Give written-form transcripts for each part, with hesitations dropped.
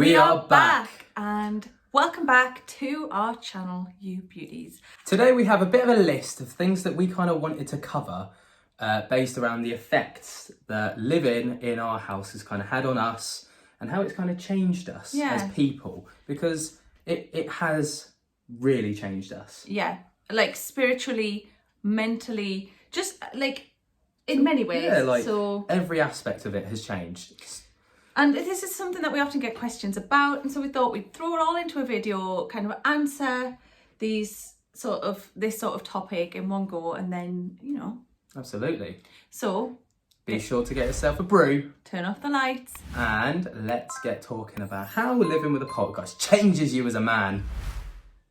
We are back and welcome back to our channel, you beauties. Today we have a bit of a list of things that we kind of wanted to cover based around the effects that living in our house has kind of had on us and how it's kind of changed us as people, because it has really changed us. Yeah, like spiritually, mentally, just like in many ways. Yeah, like so every aspect of it has changed. And this is something that we often get questions about, and so we thought we'd throw it all into a video, kind of answer this sort of topic in one go, and then, you know. Absolutely. So be sure to get yourself a brew. Turn off the lights. And let's get talking about how living with a poltergeist changes you as a man.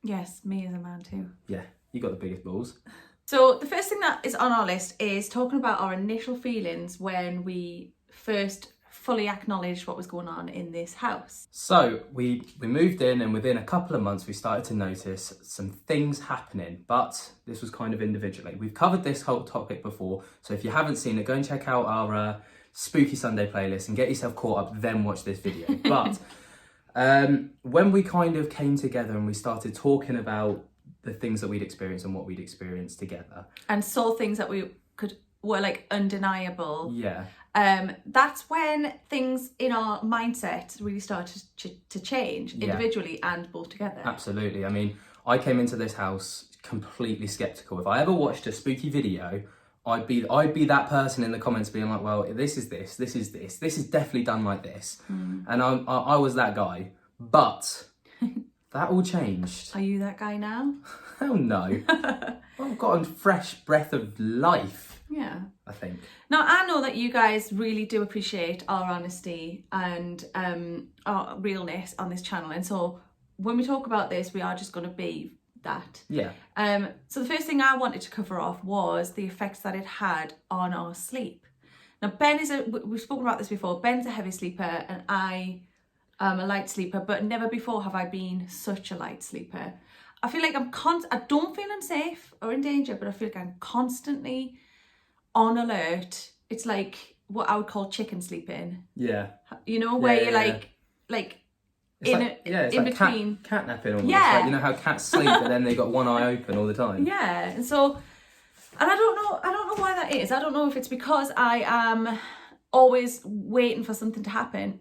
Yes, me as a man too. Yeah, you got the biggest balls. So the first thing that is on our list is talking about our initial feelings when we first fully acknowledged what was going on in this house. So we moved in, and within a couple of months we started to notice some things happening, but this was kind of individually. We've covered this whole topic before, so if you haven't seen it, go and check out our Spooky Sunday playlist and get yourself caught up, then watch this video. But when we kind of came together and we started talking about the things that we'd experienced and what we'd experienced together, and saw things that were like undeniable. Yeah. That's when things in our mindset really started to change individually and both together. Absolutely. I mean, I came into this house completely skeptical. If I ever watched a spooky video, I'd be that person in the comments being like, well, this is definitely done like this. And I was that guy. But that all changed. Are you that guy now? Hell no. I've got a fresh breath of life. Yeah. I think. Now, I know that you guys really do appreciate our honesty and our realness on this channel. And so when we talk about this, we are just going to be that. Yeah. So the first thing I wanted to cover off was the effects that it had on our sleep. Now, Ben we've spoken about this before. Ben's a heavy sleeper and I am a light sleeper, but never before have I been such a light sleeper. I feel like I don't feel unsafe or in danger, but I feel like I'm constantly on alert. It's like what I would call chicken sleeping. Yeah. You know, where you're like it's in like between. Cat napping almost. Yeah. Like, you know how cats sleep and then they got one eye open all the time. Yeah. And so, and I don't know why that is. I don't know if it's because I am always waiting for something to happen.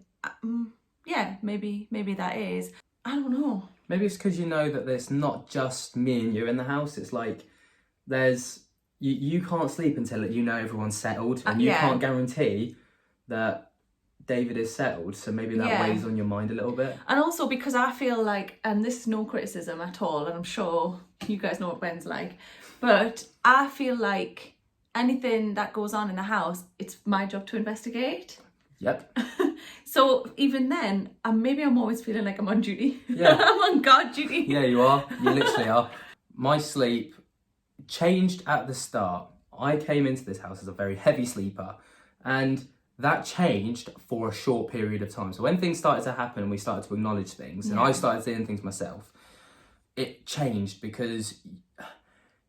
Yeah, maybe that is. I don't know. Maybe it's because you know that there's not just me and you in the house. It's like there's you can't sleep until you know everyone's settled, and you can't guarantee that David is settled. So maybe that weighs on your mind a little bit. And also because I feel like, and this is no criticism at all, and I'm sure you guys know what Ben's like, but I feel like anything that goes on in the house, it's my job to investigate. Yep. So even then, maybe I'm always feeling like I'm on duty. Yeah. I'm on guard duty. Yeah, you are. You literally are. My sleep changed at the start. I came into this house as a very heavy sleeper, and that changed for a short period of time. So when things started to happen and we started to acknowledge things, and I started seeing things myself, it changed because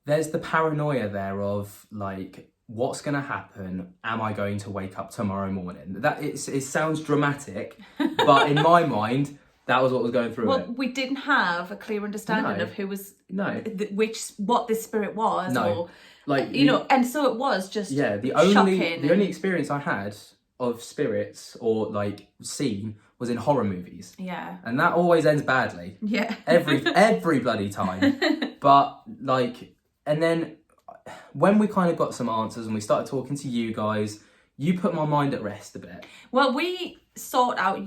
there's the paranoia there of like, what's going to happen? Am I going to wake up tomorrow morning? That it sounds dramatic, but in my mind, that was what was going through it. Well, we didn't have a clear understanding of who was what this spirit was, or like you know, and so it was just the only experience I had of spirits or like seen was in horror movies. Yeah, and that always ends badly. Yeah, every bloody time. But like, and then when we kind of got some answers and we started talking to you guys, you put my mind at rest a bit. Well, we sought out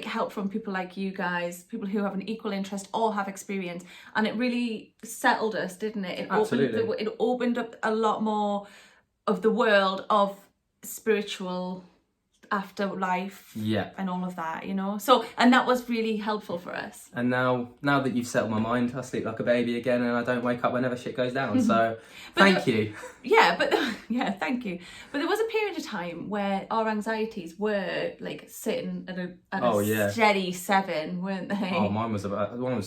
help from people like you guys, people who have an equal interest or have experience, and it really settled us, didn't it? It opened up a lot more of the world of spiritual afterlife, and all of that, you know. So, and that was really helpful for us. And now that you've settled my mind, I sleep like a baby again, and I don't wake up whenever shit goes down. So, thank you. Yeah, thank you. But there was a period of time where our anxieties were like sitting at a steady 7, weren't they? Oh, mine was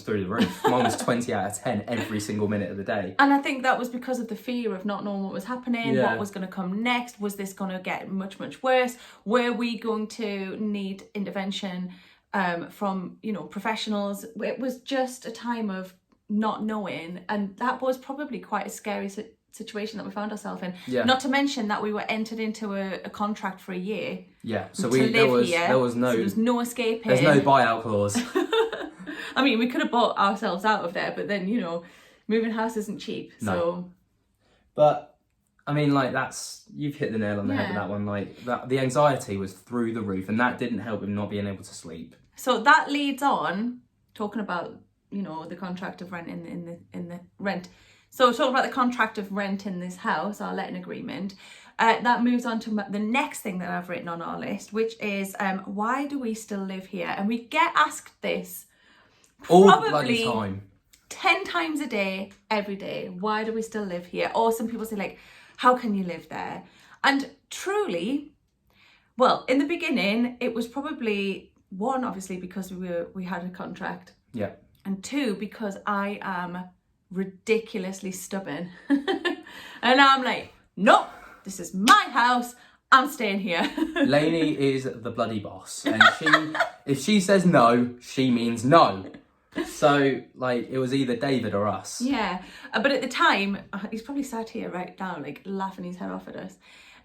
through the roof. Mine was 20 out of 10 every single minute of the day. And I think that was because of the fear of not knowing what was happening, what was going to come next. Was this going to get much, much worse? Were we going to need intervention? from, you know, professionals. It was just a time of not knowing, and that was probably quite a scary situation that we found ourselves in. Yeah. Not to mention that we were entered into a contract for a year. Yeah. So to live here. there was no escaping. There's no buyout clause. I mean, we could have bought ourselves out of there, but then, you know, moving house isn't cheap. No. So, but I mean, like, you've hit the nail on the head with that one. Like, the anxiety was through the roof, and that didn't help him not being able to sleep. So that leads on talking about, you know, the contract of rent in the rent. So talking about the contract of rent in this house, our letting agreement. That moves on to the next thing that I've written on our list, which is why do we still live here? And we get asked this All the probably bloody time. 10 times a day, every day. Why do we still live here? Or some people say, like, how can you live there? And truly, well, in the beginning, it was probably, one, obviously, because we had a contract. Yeah. And two, because I am ridiculously stubborn. And I'm like, nope, this is my house. I'm staying here. Lainey is the bloody boss. And if she says no, she means no. So, like, it was either David or us. Yeah. But at the time, he's probably sat here right now, like, laughing his head off at us.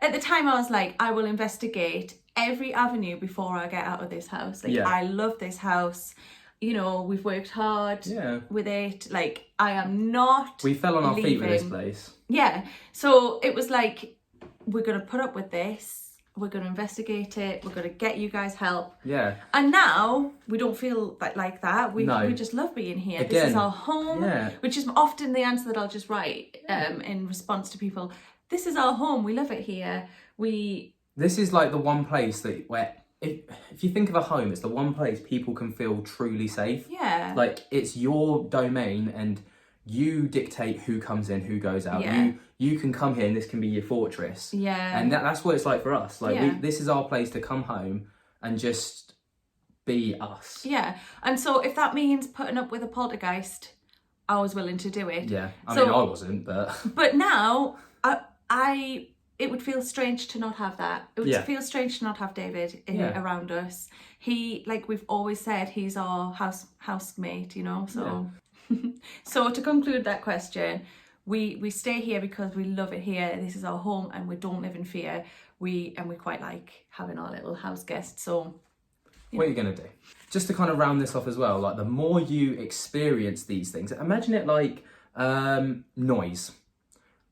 At the time, I was like, I will investigate every avenue before I get out of this house. Like, I love this house. You know, we've worked hard with it. Like, I am not We fell on our feet with this leaving. place. Yeah. So it was like, we're going to put up with this. We're going to investigate it. We're going to get you guys help. Yeah. And now we don't feel like that. We just love being here. Again, this is our home, yeah. which is often the answer that I'll just write in response to people. This is our home. We love it here. This is like the one place where if you think of a home, it's the one place people can feel truly safe. Yeah. Like, it's your domain and you dictate who comes in, who goes out. Yeah. You can come here and this can be your fortress. Yeah. And that's what it's like for us. Like, Yeah. this is our place to come home and just be us. Yeah. And so if that means putting up with a poltergeist, I was willing to do it. Yeah. I mean, I wasn't, but... But now, it would feel strange to not have that. It would feel strange to not have David around us. He, like we've always said, he's our housemate, you know, so... So to conclude that question, we stay here because we love it here. This is our home and we don't live in fear. We quite like having our little house guests, so... What are you going to do? Just to kind of round this off as well, like, the more you experience these things, imagine it like noise.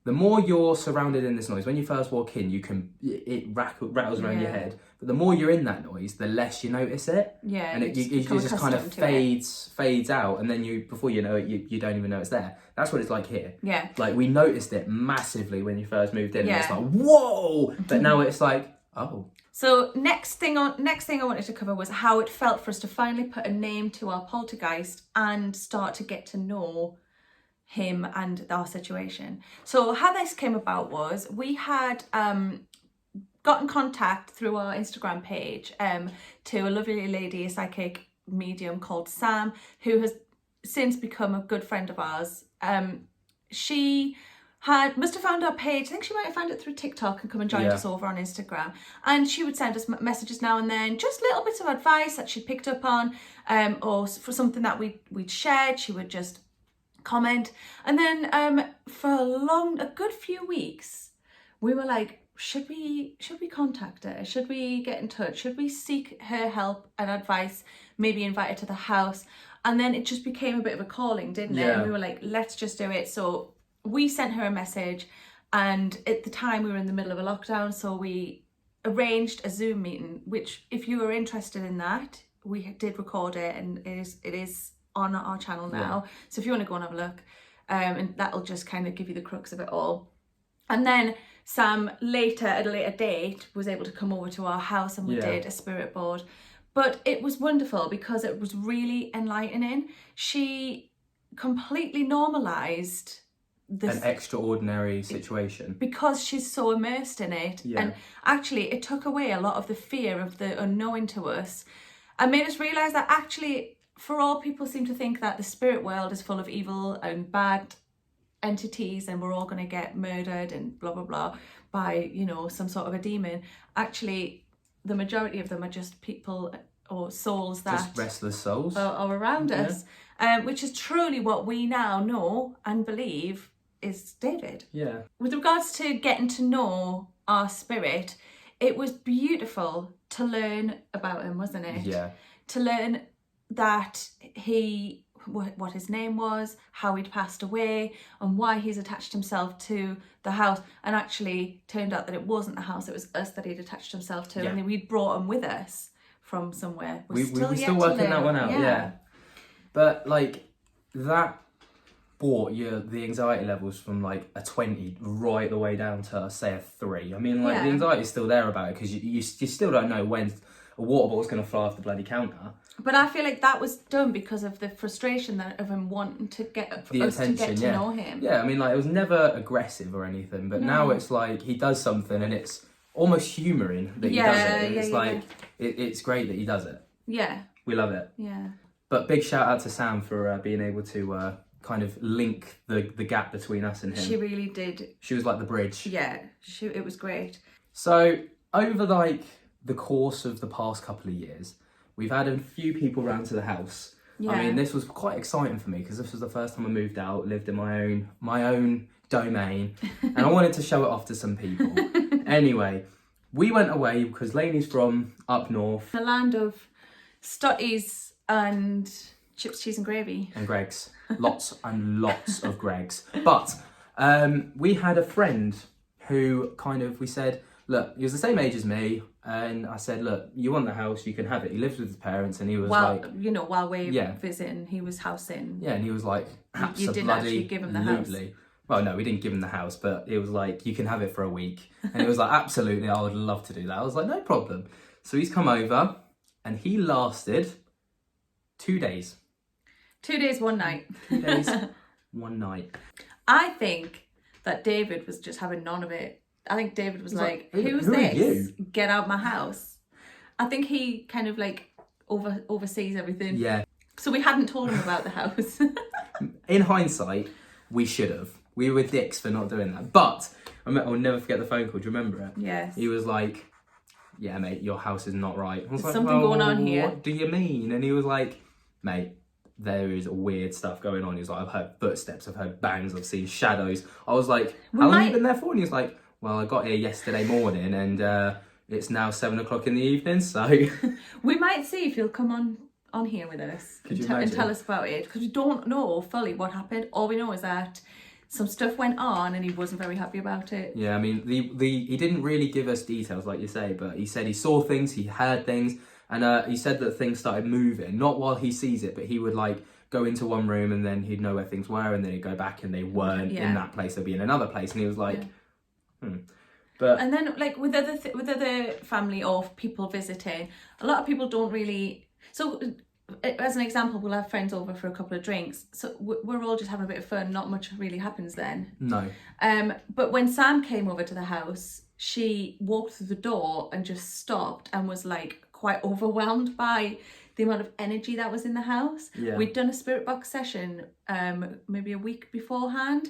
The more you're surrounded in this noise, when you first walk in, it rattles around your head. But the more you're in that noise, the less you notice it. Yeah. And it just kind of fades out, and then before you know it, you don't even know it's there. That's what it's like here. Yeah. Like, we noticed it massively when you first moved in. Yeah. And it's like, whoa! But now it's like, oh. So next thing I wanted to cover was how it felt for us to finally put a name to our poltergeist and start to get to know him and our situation. So how this came about was we had got in contact through our Instagram page to a lovely lady, a psychic medium called Sam, who has since become a good friend of ours. She must have found our page. I think she might have found it through TikTok and come and joined us over on Instagram. And she would send us messages now and then, just little bits of advice that she picked up on, or for something that we'd shared. She would just comment. And then for a good few weeks, we were like, should we contact her? Should we get in touch? Should we seek her help and advice? Maybe invite her to the house? And then it just became a bit of a calling, didn't it? And we were like, let's just do it. So we sent her a message, and at the time we were in the middle of a lockdown, so we arranged a Zoom meeting, which, if you are interested in that, we did record it, and it is on our channel now. So if you want to go and have a look, and that'll just kind of give you the crux of it all. And then Sam later, at a later date, was able to come over to our house, and we did a spirit board. But it was wonderful because it was really enlightening. She completely normalised an extraordinary situation because she's so immersed in it. And actually it took away a lot of the fear of the unknown to us and made us realise that actually, for all people seem to think that the spirit world is full of evil and bad entities and we're all going to get murdered and blah blah blah by, you know, some sort of a demon. Actually, the majority of them are just people or souls that just restless souls are around us, which is truly what we now know and believe is David. Yeah. With regards to getting to know our spirit, it was beautiful to learn about him, wasn't it? Yeah. To learn that what his name was, how he'd passed away, and why he's attached himself to the house. And actually turned out that it wasn't the house, it was us that he'd attached himself to, and we'd brought him with us from somewhere. We're still working that one out, yeah. But like that brought the anxiety levels from like a 20 right the way down to say a 3. I mean, like the anxiety's still there about it because you still don't know when a water bottle's going to fly off the bloody counter. But I feel like that was done because of the frustration of him wanting to get us to get to know him. Yeah, I mean, like it was never aggressive or anything, but now it's like he does something and it's almost humouring that he does it. It's like it's great that he does it. Yeah, we love it. Yeah. But big shout out to Sam for being able to kind of link the gap between us and him. She really did. She was like the bridge. Yeah, it was great. So over like the course of the past couple of years, we've had a few people round to the house. Yeah. I mean, this was quite exciting for me because this was the first time I moved out, lived in my own domain, and I wanted to show it off to some people. Anyway, we went away because Lainey's from up north. The land of stotties and chips, cheese and gravy. And Greg's. Lots and lots of Greg's. But we had a friend who we said, look, he was the same age as me. And I said, look, you want the house, you can have it. He lives with his parents and he was while we were visiting, he was housing. Yeah, and he was like, you didn't actually give him the house. Well, no, we didn't give him the house, but it was like, you can have it for a week. And it was like, absolutely, I would love to do that. I was like, no problem. So he's come over and he lasted 2 days. 2 days, 1 night. 2 days, 1 night. I think that David was just having none of it. I think David was like, who's this? Get out my house. I think he kind of like oversees everything. Yeah. So we hadn't told him about the house. In hindsight, we should have. We were dicks for not doing that. But I'll never forget the phone call. Do you remember it? Yes. He was like, yeah, mate, your house is not right. I was There's like, something going on here. What do you mean? And he was like, mate, there is weird stuff going on. He was like, I've heard footsteps, I've heard bangs, I've seen shadows. I was like, how long have you been there for? And he was like, well, I got here yesterday morning and it's now 7 o'clock in the evening, so... We might see if he'll come on here with us and tell us about it, because we don't know fully what happened. All we know is that some stuff went on and he wasn't very happy about it. Yeah, I mean, he didn't really give us details, like you say, but he said he saw things, he heard things, and he said that things started moving, not while he sees it, but he would like go into one room and then he'd know where things were, and then he'd go back and they weren't in that place, they'd be in another place, and he was like... But and then like with other family or people visiting, a lot of people don't really. So as an example, we'll have friends over for a couple of drinks, so we're all just having a bit of fun. Not much really happens then. No. But when Sam came over to the house, she walked through the door and just stopped and was like quite overwhelmed by the amount of energy that was in the house. Yeah. We'd done a spirit box session maybe a week beforehand.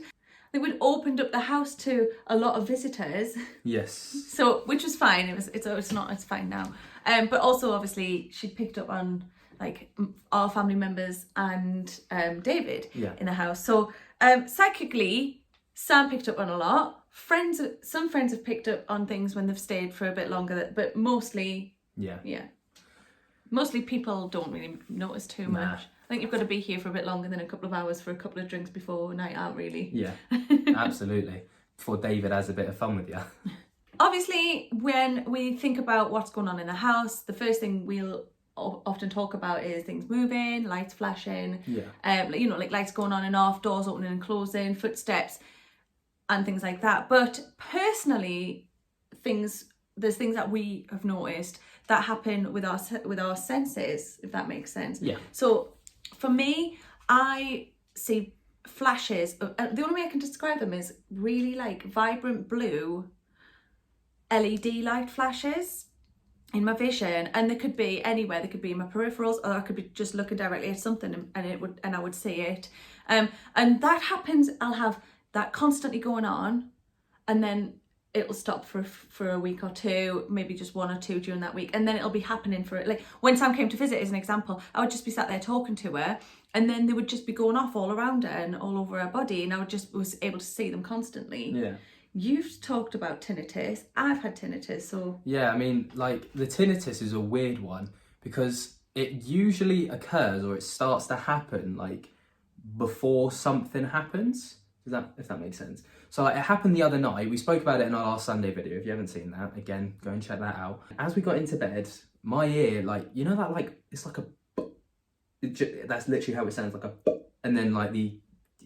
We'd opened up the house to a lot of visitors. Yes. So, which was fine. It's fine now. But also, obviously, she picked up on like our family members and David in the house. So, psychically, Sam picked up on a lot. Some friends have picked up on things when they've stayed for a bit longer, but mostly, mostly people don't really notice too much. I think you've got to be here for a bit longer than a couple of hours for a couple of drinks before night out, really. Yeah, absolutely. Before David has a bit of fun with you. Obviously, when we think about what's going on in the house, the first thing we'll often talk about is things moving, lights flashing, like lights going on and off, doors opening and closing, footsteps, and things like that. But personally, there's things that we have noticed that happen with our senses, if that makes sense. Yeah. So for me, I see flashes. The only way I can describe them is really like vibrant blue LED light flashes in my vision, and they could be anywhere. They could be in my peripherals, or I could be just looking directly at something and I would see it. And that happens. I'll have that constantly going on, and then it'll stop for a week or two, maybe just 1 or 2 during that week, and then it'll be happening for it. Like when Sam came to visit, as an example, I would just be sat there talking to her, and then they would just be going off all around her and all over her body, and I was able to see them constantly. Yeah. You've talked about tinnitus. I've had tinnitus, so... Yeah, I mean, like, the tinnitus is a weird one because it usually occurs or it starts to happen, like, before something happens. If that makes sense. So, like, it happened the other night. We spoke about it in our last Sunday video. If you haven't seen that, again, go and check that out. As we got into bed, my ear, like, you know that, like, it's like a... That's literally how it sounds, like a... And then, like,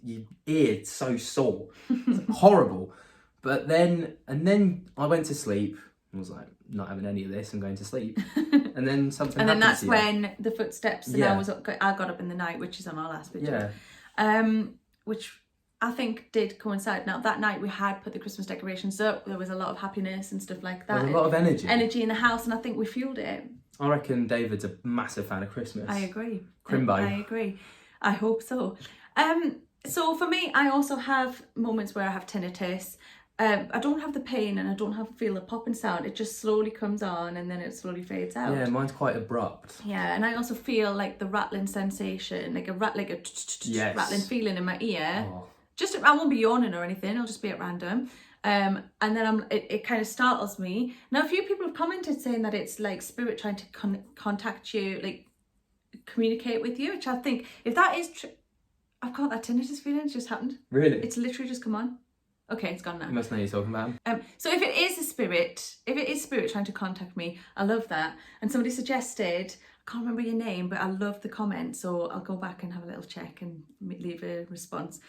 your ear's so sore. It's horrible. But then I went to sleep and was like, not having any of this, I'm going to sleep. And then something and then that's to you. when the footsteps, and Yeah. I got up in the night, which is on our last video. Yeah. Which I think did coincide. Now, that night we had put the Christmas decorations up, there was a lot of happiness and stuff like that. There was a lot of energy. Energy in the house, and I think we fueled it. I reckon David's a massive fan of Christmas. I agree. Crimbo. I agree. I hope so. So for me, I also have moments where I have tinnitus. I don't have the pain and I don't feel a popping sound. It just slowly comes on and then it slowly fades out. Yeah, mine's quite abrupt. Yeah, and I also feel like the rattling sensation, like a rattling feeling in my ear. Oh. Just, I won't be yawning or anything. It'll just be at random. And then it kind of startles me. Now, a few people have commented saying that it's like spirit trying to contact you, like communicate with you, which I think, if that is true, I've got that tinnitus feeling. It just happened. Really? It's literally just come on. Okay, it's gone now. You must know what you're talking about. So if it is spirit trying to contact me, I love that. And somebody suggested, I can't remember your name, but I love the comment, so I'll go back and have a little check and leave a response.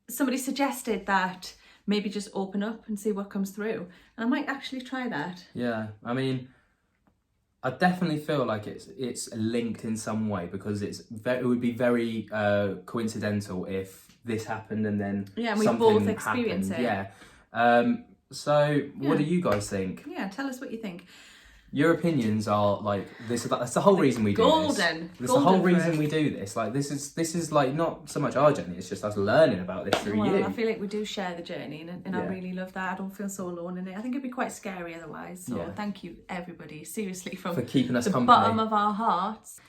Somebody suggested that maybe just open up and see what comes through, and I might actually try that. Yeah, I mean, I definitely feel like it's linked in some way because it would be very coincidental if this happened and then and we something both experience happened. it. Yeah. So what do you guys think? Yeah, tell us what you think. Your opinions are like this. That's the whole reason we do this. That's the whole reason we do this. Like this is like not so much our journey. It's just us learning about this through you. I feel like we do share the journey, and I really love that. I don't feel so alone in it. I think it'd be quite scary otherwise. So thank you, everybody, seriously, from for keeping us the company. bottom of our hearts.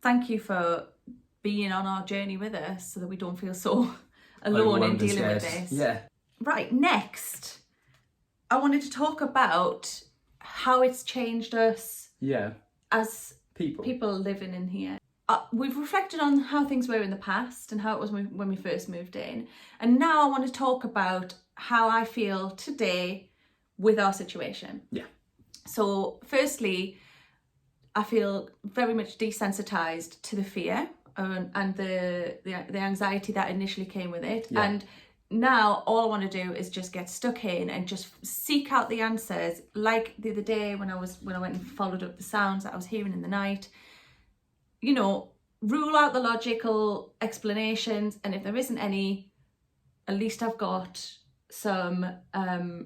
Thank you for being on our journey with us, so that we don't feel so alone in dealing with this. Yeah. Right. Next, I wanted to talk about how it's changed us as people living in here. We've reflected on how things were in the past and how it was when we first moved in, and now I want to talk about how I feel today with our situation. So firstly, I feel very much desensitized to the fear and the anxiety that initially came with it, and now all I want to do is just get stuck in and just seek out the answers. Like the other day when I went and followed up the sounds that I was hearing in the night, you know, rule out the logical explanations, and if there isn't any, at least I've got some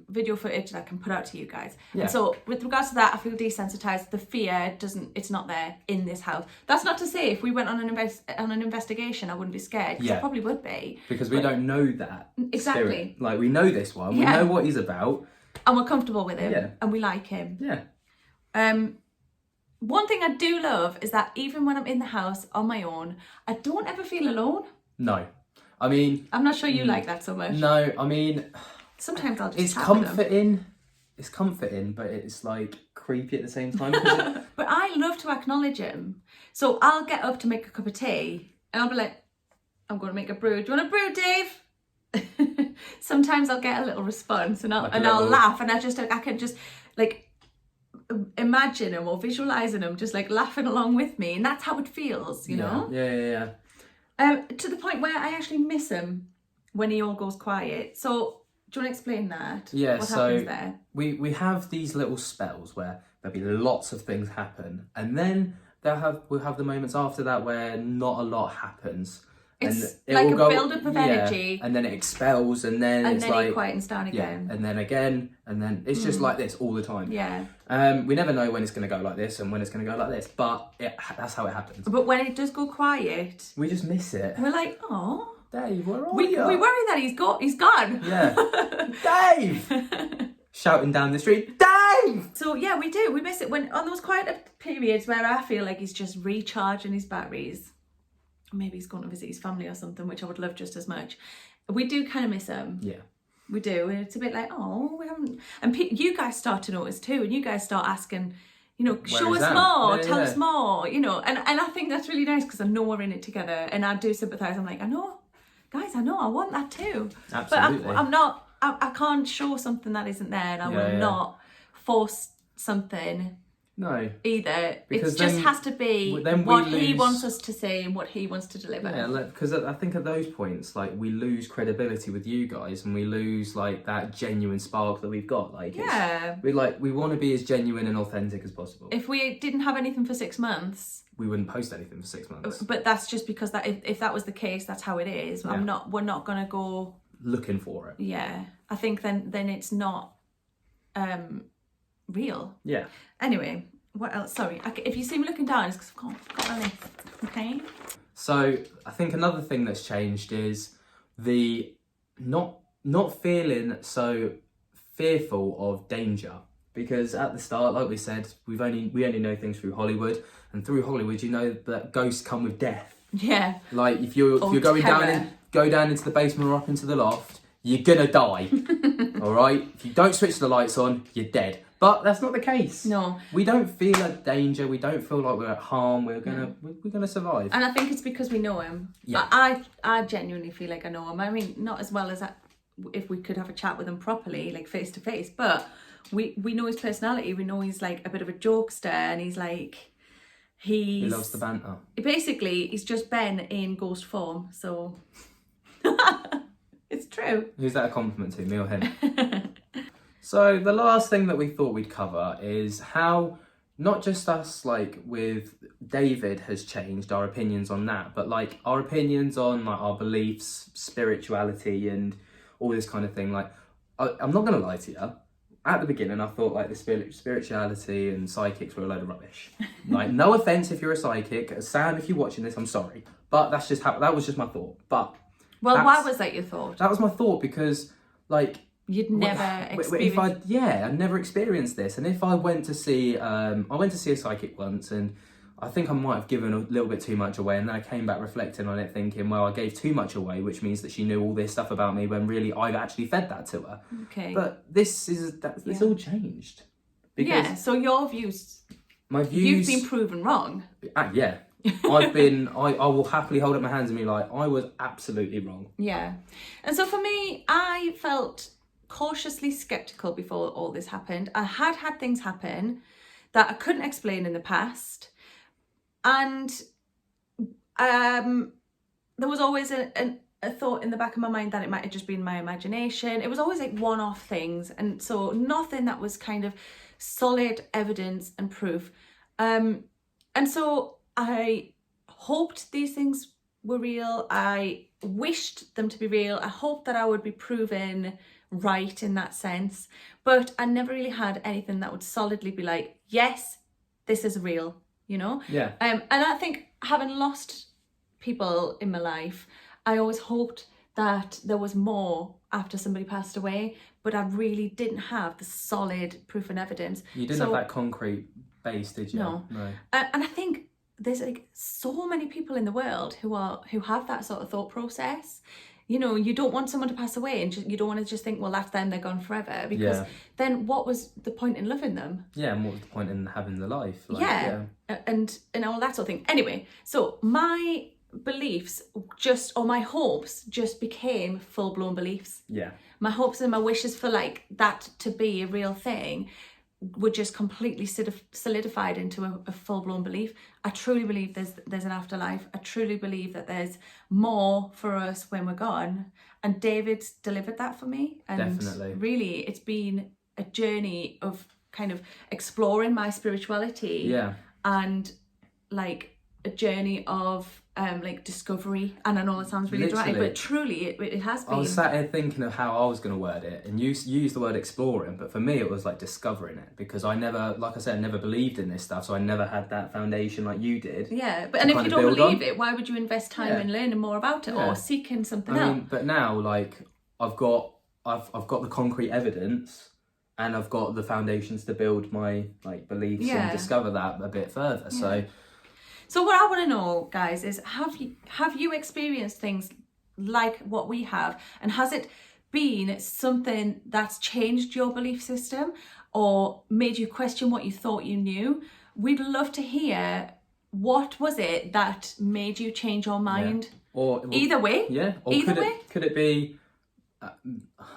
video footage that I can put out to you guys. And so with regards to that, I feel desensitized. The fear it's not there in this house. That's not to say if we went on an investigation I wouldn't be scared, because I probably would be, because we don't know that exactly spirit. Like we know this one, we know what he's about, and we're comfortable with him, and we like him. One thing I do love is that even when I'm in the house on my own, I don't ever feel alone. No, I mean, I'm not sure you like that so much. No, I mean, sometimes I'll just it's chat with comforting. It's comforting, but it's like creepy at the same time. But I love to acknowledge him. So I'll get up to make a cup of tea and I'll be like, I'm going to make a brew. Do you want a brew, Dave? Sometimes I'll get a little response and I'll laugh, and I can just like imagine him or visualizing him just like laughing along with me, and that's how it feels, you know? Yeah. To the point where I actually miss him when he all goes quiet. So do you want to explain that? Yeah, what so happens there? we have these little spells where there'll be lots of things happen, and then we'll have the moments after that where not a lot happens. It's like a build-up of energy. And then it expels, and then it's like... it quietens down again. And then again, and then it's just like this all the time. Yeah. We never know when it's going to go like this and when it's going to go like this, but that's how it happens. But when it does go quiet... we just miss it. We're like, oh... Dave, where are We you? worry that he's gone. Yeah. Dave! Shouting down the street, Dave! So yeah, we do. We miss it when on those quiet periods where I feel like he's just recharging his batteries. Maybe he's going to visit his family or something, which I would love just as much. We do kind of miss him. Yeah. We do. And it's a bit like, oh, we haven't. And you guys start to notice too, and you guys start asking, you know, show us more, tell us more, you know. And I think that's really nice because I know we're in it together, and I do sympathise. I'm like, I know, guys, I know, I want that too. Absolutely. But I'm not. I can't show something that isn't there, and I will not force something. No. Either. Because it just has to be what he wants us to say and what he wants to deliver. Yeah, because I think at those points, like, we lose credibility with you guys, and we lose like that genuine spark that we've got. Like, we want to be as genuine and authentic as possible. If we didn't have anything for 6 months, we wouldn't post anything for 6 months. But that's just because that if that was the case, that's how it is. We're not gonna go looking for it. Yeah, I think then it's not real. Yeah. Anyway, what else? Sorry, if you see me looking down, it's because I've got my list. Okay. So I think another thing that's changed is the not feeling so fearful of danger. Because at the start, like we said, we only know things through Hollywood, and through Hollywood, you know that ghosts come with death. Yeah. Like if you're going down into the basement or up into the loft, you're gonna die. All right. If you don't switch the lights on, you're dead. But that's not the case. No. We don't feel a danger. We don't feel like we're at harm. We're gonna survive. And I think it's because we know him. Yeah. I genuinely feel like I know him. I mean, not as well as if we could have a chat with him properly, like face to face, but we know his personality. We know he's like a bit of a jokester, and he loves the banter. Basically, he's just Ben in ghost form. So it's true. Who's that a compliment to, me or him? So the last thing that we thought we'd cover is how not just us, like with David, has changed our opinions on that, but like our opinions on like our beliefs, spirituality, and all this kind of thing. Like, I'm not gonna lie to you. At the beginning, I thought like the spirituality and psychics were a load of rubbish. Like, no offense if you're a psychic, Sam, if you're watching this, I'm sorry, but that was just my thought. But why was that your thought? That was my thought because like. You'd never experienced. I'd never experienced this, and if I went to see a psychic once, and I think I might have given a little bit too much away, and then I came back reflecting on it, thinking, well, I gave too much away, which means that she knew all this stuff about me when really I've actually fed that to her. Okay. But it's all changed. Yeah. So your views. My views. You've been proven wrong. Yeah. I will happily hold up my hands and be like, I was absolutely wrong. Yeah. And so for me, I felt cautiously skeptical before all this happened. I had things happen that I couldn't explain in the past, and there was always a thought in the back of my mind that it might have just been my imagination. It was always like one-off things, and so nothing that was kind of solid evidence and proof. And so I hoped these things were real. I wished them to be real. I hoped that I would be proven right in that sense, but I never really had anything that would solidly be like, yes, this is real, you know? Yeah. And I think having lost people in my life, I always hoped that there was more after somebody passed away, but I really didn't have the solid proof and evidence. You didn't have that concrete base, did you? No. And I think there's like so many people in the world who have that sort of thought process. You know, you don't want someone to pass away, and you don't want to just think, well, that's them, they're gone forever, because then what was the point in loving them? Yeah, and what was the point in having the life? And all that sort of thing. Anyway, so my beliefs or my hopes just became full-blown beliefs. Yeah. My hopes and my wishes for like that to be a real thing were just completely solidified into a full-blown belief. I truly believe there's an afterlife. I truly believe that there's more for us when we're gone. And David's delivered that for me. And definitely. Really, it's been a journey of kind of exploring my spirituality. Yeah. And like a journey of like discovery, and I know it sounds really dramatic, Literally. but truly it has been. I was sat here thinking of how I was going to word it, and you used the word exploring, but for me it was like discovering it, because I never, like I said, never believed in this stuff, so I never had that foundation like you did. Yeah, but and if you don't believe it, why would you invest time Yeah. in learning more about it or seeking something else? But now, like, I've got the concrete evidence, and I've got the foundations to build my like beliefs and discover that a bit further. So what I want to know, guys, is have you experienced things like what we have, and has it been something that's changed your belief system or made you question what you thought you knew? We'd love to hear, what was it that made you change your mind? Or either way. Yeah. Or could it be? I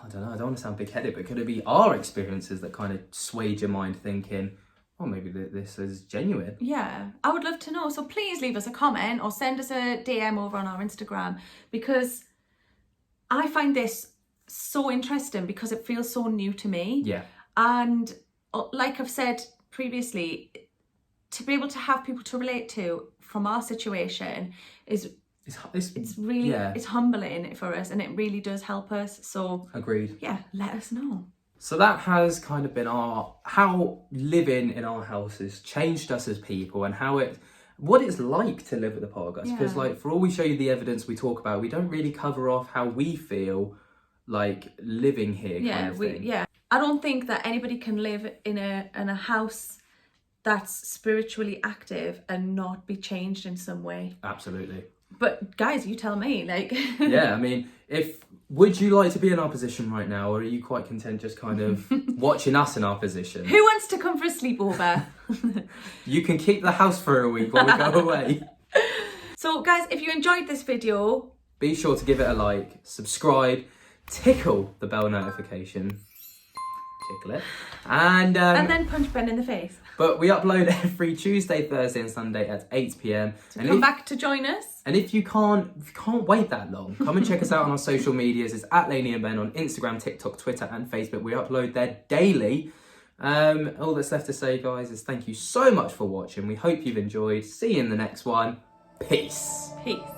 don't know. I don't want to sound big-headed, but could it be our experiences that kind of swayed your mind, thinking, oh, maybe this is genuine? Yeah, I would love to know. So please leave us a comment or send us a DM over on our Instagram, because I find this so interesting because it feels so new to me. Yeah. And like I've said previously, to be able to have people to relate to from our situation is it's really it's humbling for us, and it really does help us. So agreed. Yeah, let us know. So that has kind of been how living in our house has changed us as people, and what it's like to live at the Poltergeist. Because like, for all we show you the evidence we talk about, we don't really cover off how we feel like living here. Kind of thing. I don't think that anybody can live in a house that's spiritually active and not be changed in some way. Absolutely. But guys, you tell me, like. Yeah, I mean, would you like to be in our position right now, or are you quite content just kind of watching us in our position? Who wants to come for a sleepover? You can keep the house for a week while we go away. So guys, if you enjoyed this video, be sure to give it a like, subscribe, tickle the bell notification, tickle it, and then punch Ben in the face. But we upload every Tuesday, Thursday and Sunday at 8 p.m. So come back to join us. And if you can't wait that long, come and check us out on our social medias. It's at Lainey and Ben on Instagram, TikTok, Twitter and Facebook. We upload there daily. All that's left to say, guys, is thank you so much for watching. We hope you've enjoyed. See you in the next one. Peace. Peace.